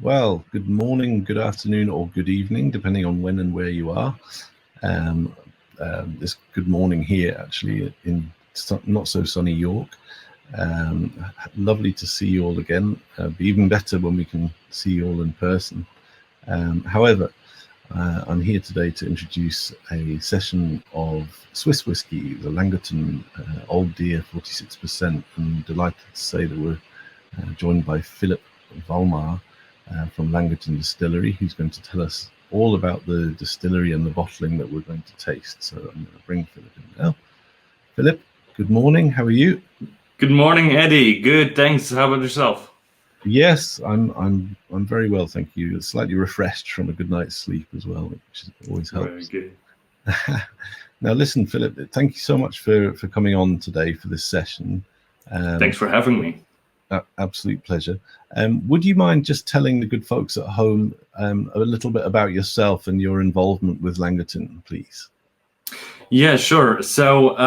Well, good morning, good afternoon, or good evening, depending on when and where you are. This good morning here, actually, in not so sunny York. Lovely to see you all again. Be even better when we can see you all in person. However, I'm here today to introduce a session of Swiss whiskey, the Langatun Old Deer 46%. I'm delighted to say that we're joined by Philipp Vollmar from Langatun Distillery, who's going to tell us all about the distillery and the bottling that we're going to taste. So I'm going to bring Philipp in now. Philipp, good morning. How are you? Good morning, Eddie. Good, thanks. How about yourself? Yes, I'm very well, thank you. Slightly refreshed from a good night's sleep as well, which always helps. Very good. Now, listen, Philipp, thank you so much for coming on today for this session. Thanks for having me. Absolute pleasure. Would you mind just telling the good folks at home a little bit about yourself and your involvement with Langatun, please? Yeah, sure. So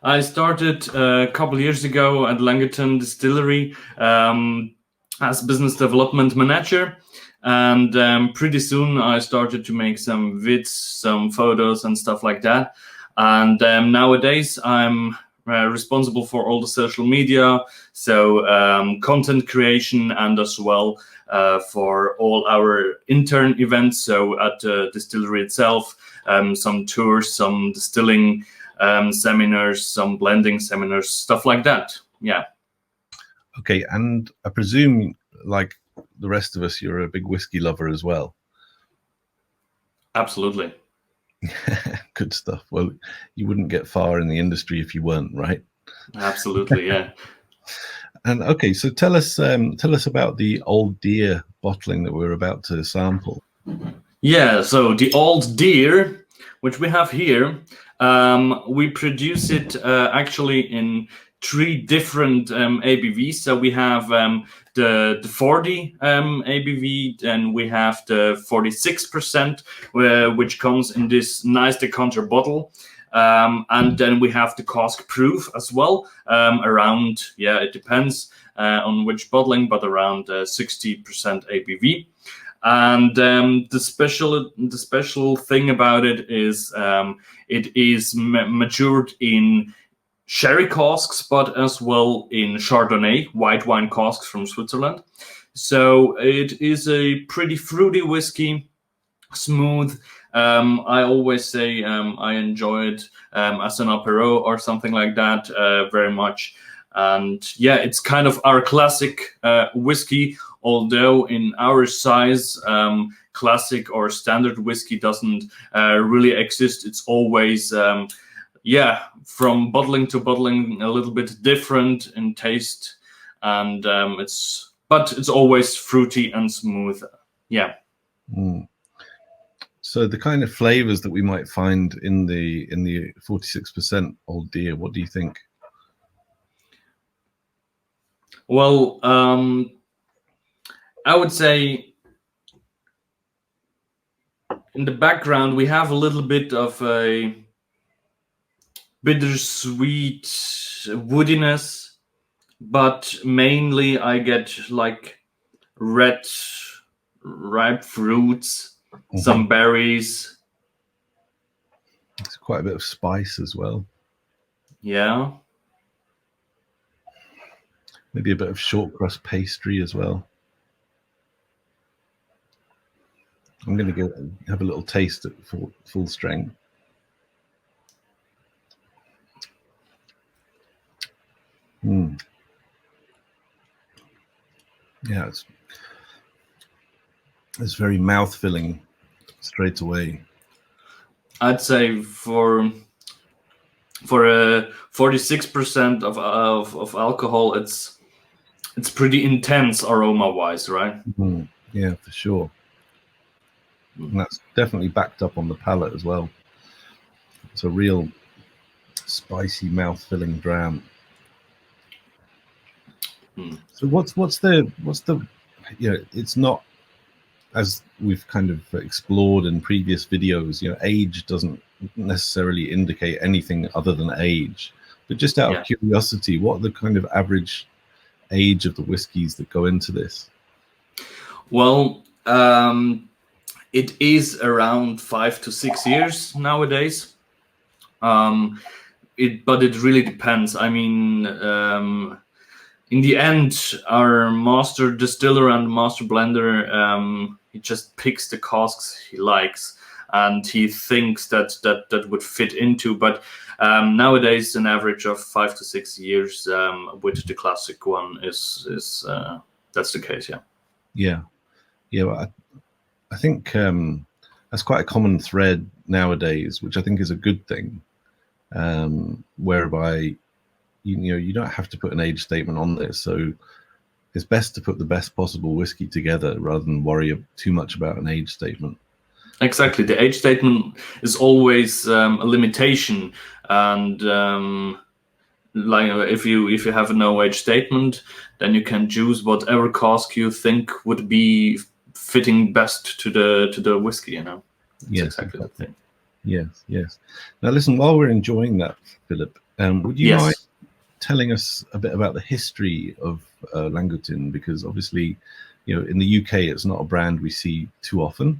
I started a couple of years ago at Langatun Distillery as business development manager. And pretty soon I started to make some vids, some photos and stuff like that. And nowadays I'm responsible for all the social media, so content creation, and as well for all our intern events. So at the distillery itself, some tours, some distilling seminars, some blending seminars, stuff like that. Yeah. Okay, and I presume, like the rest of us, you're a big whiskey lover as well. Absolutely. Good stuff. Well, you wouldn't get far in the industry if you weren't, right? Absolutely, yeah. And okay, so tell us about the Old Deer bottling that we're about to sample. Yeah, so the Old Deer, which we have here, we produce it actually in 3 different ABVs. So we have the 40 ABV, then we have the 46%, which comes in this nice decanter bottle. And then we have the cask proof as well, around, yeah, it depends on which bottling, but around 60% ABV. And the special thing about it is it is matured in sherry casks, but as well in Chardonnay, white wine casks from Switzerland. So it is a pretty fruity whiskey, smooth. I always say I enjoy it as an apéro or something like that very much. And yeah, it's kind of our classic whiskey, although in our size, classic or standard whiskey doesn't really exist. It's always, yeah, from bottling to bottling, a little bit different in taste. And but it's always fruity and smooth. Yeah. Mm. So the kind of flavors that we might find in the 46% Old Deer, what do you think? Well, I would say in the background we have a little bit of a bittersweet woodiness, but mainly I get like red ripe fruits, some berries. It's quite a bit of spice as well. Yeah. Maybe a bit of short crust pastry as well. I'm going to go have a little taste at full strength. Mm. Yeah, it's very mouth-filling straight away. I'd say for a 46% of alcohol, it's pretty intense aroma-wise, right? Mm. Yeah, for sure. And that's definitely backed up on the palate as well. It's a real spicy, mouth-filling dram. So what's the it's not, as we've kind of explored in previous videos, age doesn't necessarily indicate anything other than age. But just out of curiosity, what are the kind of average age of the whiskies that go into this? Well, it is around 5 to 6 years nowadays. But it really depends. I mean, in the end, our master distiller and master blender, he just picks the casks he likes and he thinks that would fit into. But nowadays, an average of 5 to 6 years with the classic one is that's the case. Yeah. Well, I think that's quite a common thread nowadays, which I think is a good thing. Whereby you don't have to put an age statement on this, so it's best to put the best possible whiskey together rather than worry too much about an age statement. Exactly, the age statement is always a limitation, and like if you have a no age statement, then you can choose whatever cask you think would be fitting best to the whiskey. That's yes, exactly the thing. Yes. Now, listen, while we're enjoying that, Philip, would you mind telling us a bit about the history of Langatun? Because obviously, in the UK, it's not a brand we see too often.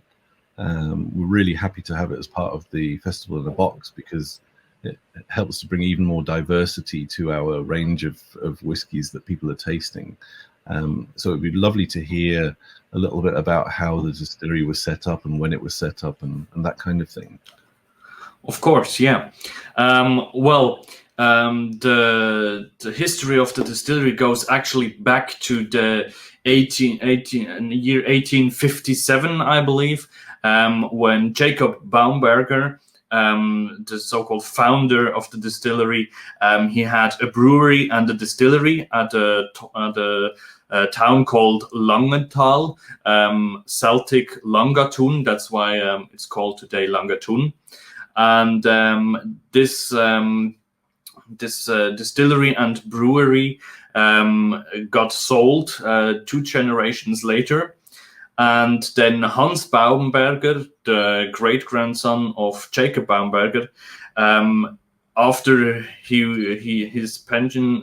We're really happy to have it as part of the Festival in a Box because it helps to bring even more diversity to our range of whiskies that people are tasting. So it'd be lovely to hear a little bit about how the distillery was set up and when it was set up and that kind of thing. Of course, yeah. The history of the distillery goes actually back to the year 1857, I believe, when Jacob Baumberger, the so-called founder of the distillery, he had a brewery and a distillery at a town called Langenthal, Celtic Langatun. That's why it's called today Langatun. And this distillery and brewery got sold 2 generations later. And then Hans Baumberger, the great-grandson of Jacob Baumberger, after his pension,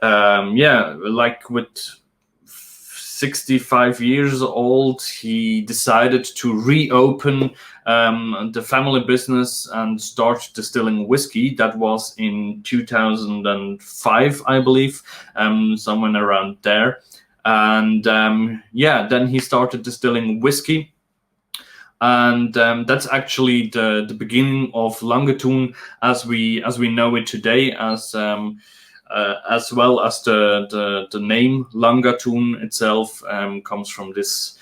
like with 65 years old, he decided to reopen the family business and start distilling whiskey. That was in 2005, I believe, somewhere around there. And then he started distilling whiskey. And that's actually the beginning of Langatun as we know it today, as well as the name Langatun itself comes from this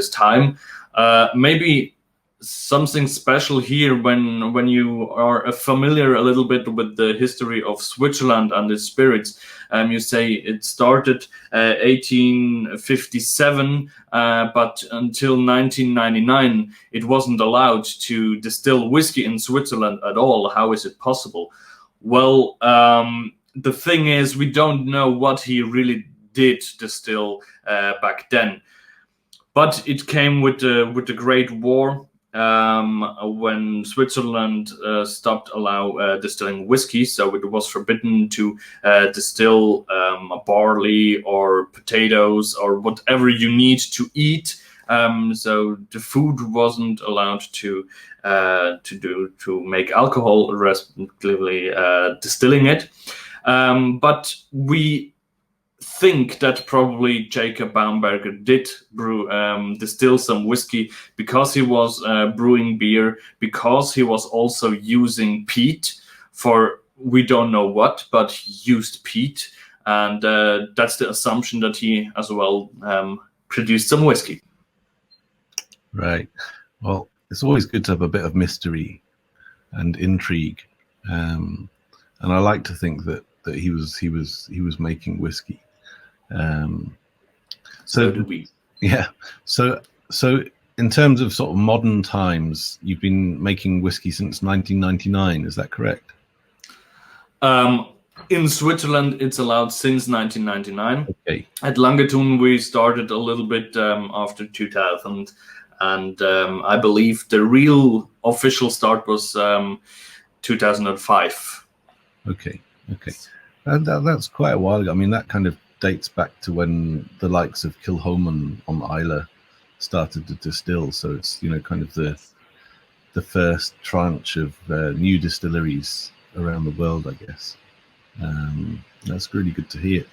time. Maybe something special here when you are familiar a little bit with the history of Switzerland and its spirits. You say it started 1857, but until 1999 it wasn't allowed to distill whiskey in Switzerland at all. How is it possible? Well, the thing is, we don't know what he really did distill back then, but it came with the Great War, when Switzerland stopped distilling whiskey, so it was forbidden to distill barley or potatoes or whatever you need to eat. So the food wasn't allowed to make alcohol, respectively distilling it. But we think that probably Jacob Baumberger did distill some whiskey because he was brewing beer, because he was also using peat for we don't know what, but he used peat, and that's the assumption that he as well produced some whiskey. Right. Well, it's always good to have a bit of mystery and intrigue, and I like to think that he was making whiskey. So do we. Yeah. So in terms of sort of modern times, you've been making whiskey since 1999. Is that correct? In Switzerland, it's allowed since 1999. Okay. At Langatun, we started a little bit after 2000, and I believe the real official start was 2005. Okay. And that's quite a while ago. I mean, that kind of dates back to when the likes of Kilhoman on Isla started to distill. So it's, you know, kind of the first tranche of new distilleries around the world, I guess. That's really good to hear.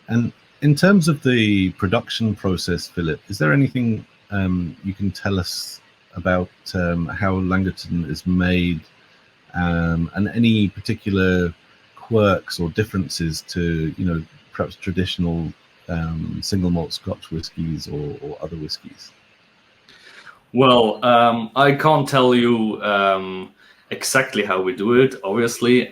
And in terms of the production process, Philip, is there anything you can tell us about how Langatun is made, and any particular quirks or differences to, you know, perhaps traditional single malt Scotch whiskies or other whiskies? Well, I can't tell you exactly how we do it. Obviously,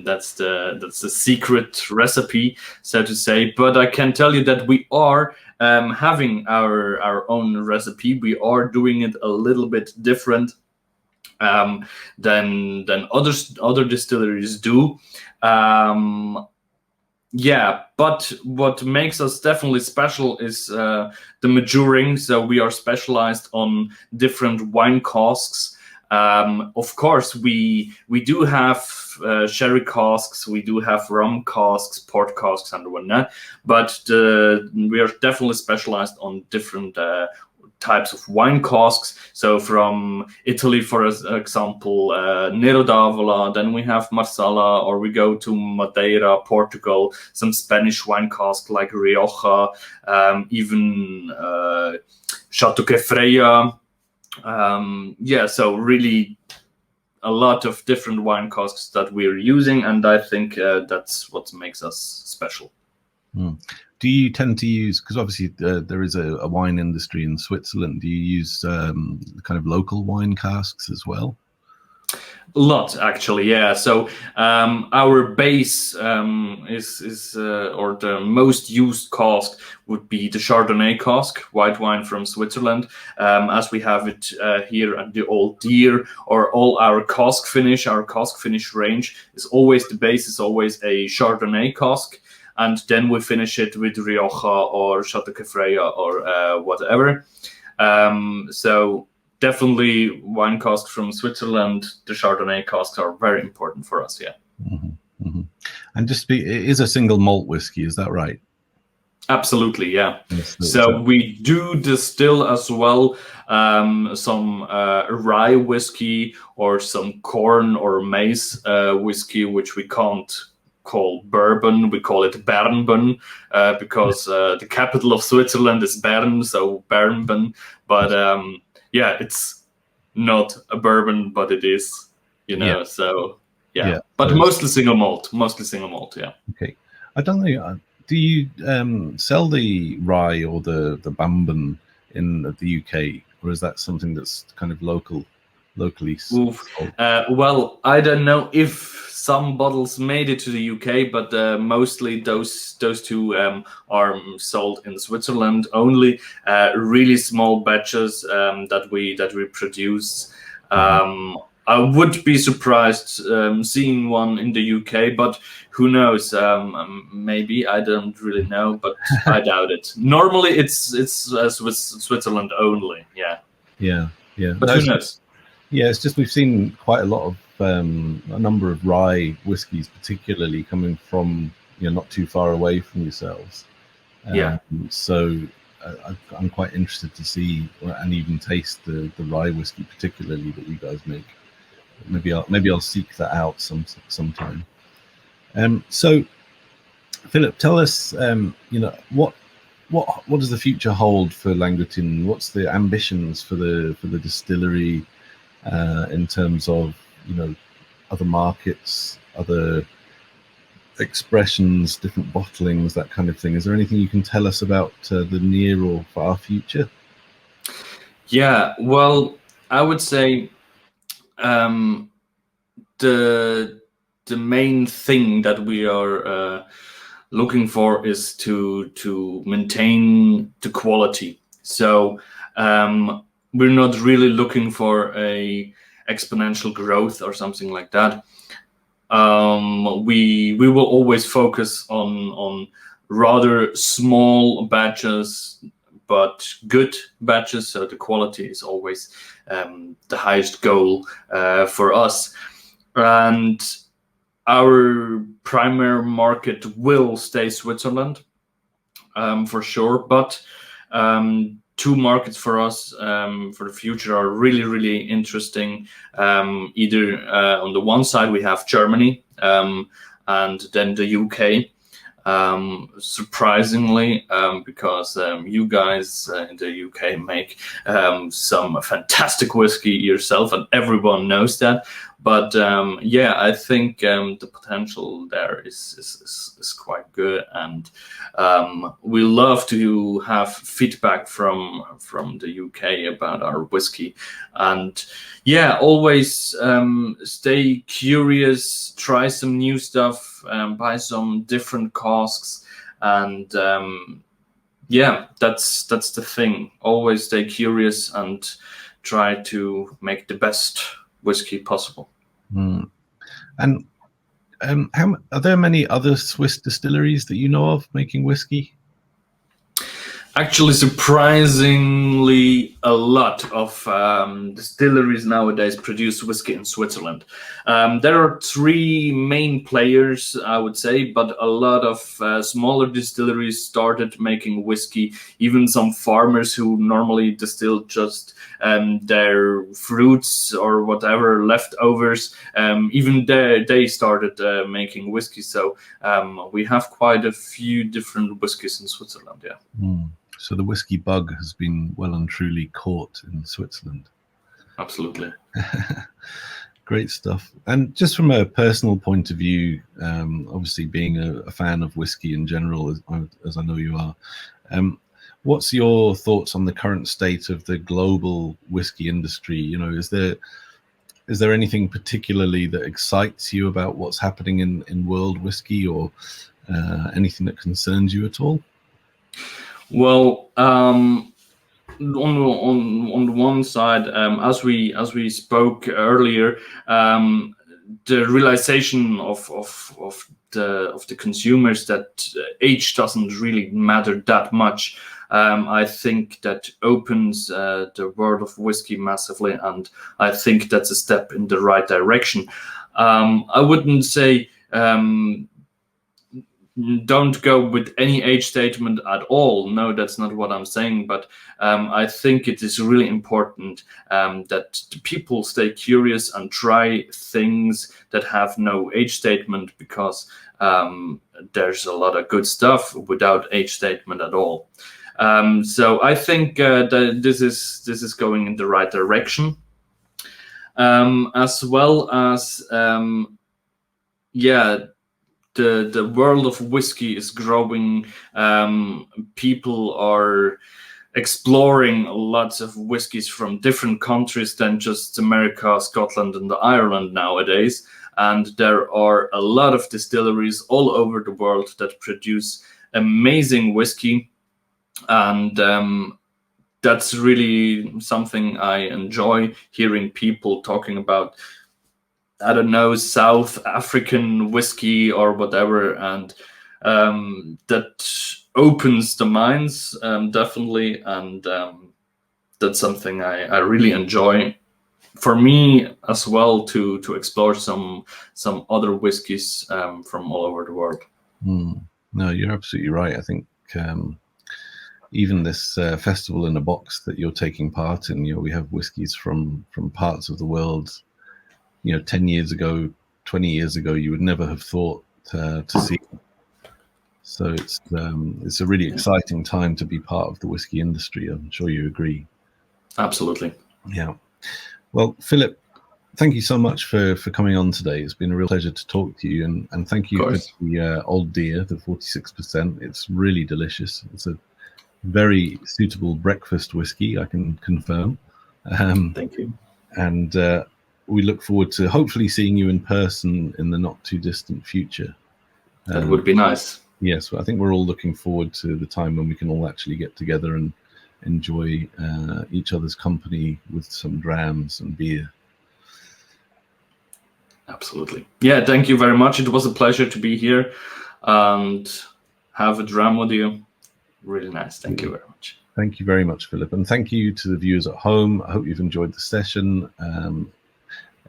that's the secret recipe, so to say. But I can tell you that we are having our own recipe. We are doing it a little bit different than other distilleries do. Yeah, but what makes us definitely special is the maturing. So we are specialized on different wine casks. Of course, we do have sherry casks, we do have rum casks, port casks, and whatnot. But we are definitely specialized on different types of wine casks. So from Italy, for example, Nero d'Avola, then we have Marsala, or we go to Madeira, Portugal, some Spanish wine cask like Rioja, even Chateau Quefreya. Yeah, so really a lot of different wine casks that we're using, and I think that's what makes us special. Do you tend to use, because obviously there is a wine industry in Switzerland, do you use kind of local wine casks as well? A lot, actually, yeah. So our base is or the most used cask would be the Chardonnay cask, white wine from Switzerland, as we have it here at the Old Deer, or all our cask finish range is always, the base is always a Chardonnay cask. And then we finish it with Rioja or Chateau Quefreya or whatever. So definitely wine casks from Switzerland, the Chardonnay casks are very important for us, yeah. Mm-hmm, mm-hmm. And just it is a single malt whiskey, is that right? Absolutely, yeah. Yes, so we do distill as well some rye whiskey or some corn or maize whiskey, which we can't call bourbon, we call it Bernbon, because the capital of Switzerland is Bern, so Bernbon. But yeah, it's not a bourbon, but it is, you know. Yeah. So yeah, but so mostly single malt, yeah. Okay, I don't know. Do you sell the rye or the Bourbon in the UK, or is that something that's kind of locally? Well, I don't know if some bottles made it to the UK, but mostly those two are sold in Switzerland only. Really small batches that we produce. I would be surprised seeing one in the UK, but who knows? Maybe, I don't really know, but I doubt it. Normally, it's Switzerland only. Yeah. But who knows? Yeah, it's just we've seen quite a lot of a number of rye whiskies, particularly coming from, you know, not too far away from yourselves. So I'm quite interested to see and even taste the rye whiskey, particularly that you guys make. Maybe I'll seek that out sometime. So, Philip, tell us, you know, what does the future hold for Langatun? What's the ambitions for the distillery? In terms of, you know, other markets, other expressions, different bottlings, that kind of thing. Is there anything you can tell us about the near or far future? Yeah, well, I would say the main thing that we are looking for is to maintain the quality. So we're not really looking for a exponential growth or something like that. We will always focus on rather small batches, but good batches. So the quality is always the highest goal for us. And our primary market will stay Switzerland. for sure, but two markets for us for the future are really, really interesting. Either on the one side we have Germany and then the UK. Surprisingly, because you guys in the UK make some fantastic whiskey yourself, and everyone knows that. But yeah, I think the potential there is quite good, and we love to have feedback from the UK about our whiskey. And yeah, always stay curious, try some new stuff, buy some different casks, and yeah, that's the thing. Always stay curious and try to make the best whiskey possible. And are there many other Swiss distilleries that you know of making whiskey? Actually, surprisingly, a lot of distilleries nowadays produce whiskey in Switzerland. There are three main players, I would say, but a lot of smaller distilleries started making whiskey. Even some farmers who normally distill just their fruits or whatever leftovers, even they started making whiskey. So we have quite a few different whiskeys in Switzerland, yeah. So the whiskey bug has been well and truly caught in Switzerland. Absolutely. Great stuff. And just from a personal point of view, obviously being a fan of whiskey in general, as I know you are, what's your thoughts on the current state of the global whiskey industry? You know, is there anything particularly that excites you about what's happening in world whiskey, or anything that concerns you at all? Well, on the one side, as we spoke earlier, the realization of the consumers that age doesn't really matter that much. I think that opens the world of whiskey massively, and I think that's a step in the right direction. I wouldn't say don't go with any age statement at all. No, that's not what I'm saying. But I think it is really important that the people stay curious and try things that have no age statement, because there's a lot of good stuff without age statement at all. So I think that this is going in the right direction, as well as yeah. The world of whiskey is growing. People are exploring lots of whiskeys from different countries than just America, Scotland, and Ireland nowadays. And there are a lot of distilleries all over the world that produce amazing whiskey. And that's really something I enjoy, hearing people talking about, I don't know, South African whiskey or whatever, and that opens the minds, definitely, and that's something I really enjoy. For me as well, to explore some other whiskeys from all over the world. No, you're absolutely right. I think even this festival in a box that you're taking part in, we have whiskeys from parts of the world. 10 years ago, 20 years ago, you would never have thought to see. So it's a really exciting time to be part of the whiskey industry. I'm sure you agree. Absolutely. Yeah. Well, Philip, thank you so much for coming on today. It's been a real pleasure to talk to you, and thank you for the Old Deer, the 46%. It's really delicious. It's a very suitable breakfast whiskey, I can confirm. Thank you. And we look forward to hopefully seeing you in person in the not too distant future. That would be nice. Yes, well, I think we're all looking forward to the time when we can all actually get together and enjoy each other's company with some drams and beer. Absolutely. Yeah, thank you very much. It was a pleasure to be here and have a dram with you. Really nice. Thank you very much. Thank you very much, Philip. And thank you to the viewers at home. I hope you've enjoyed the session.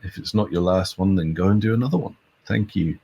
If it's not your last one, then go and do another one. Thank you.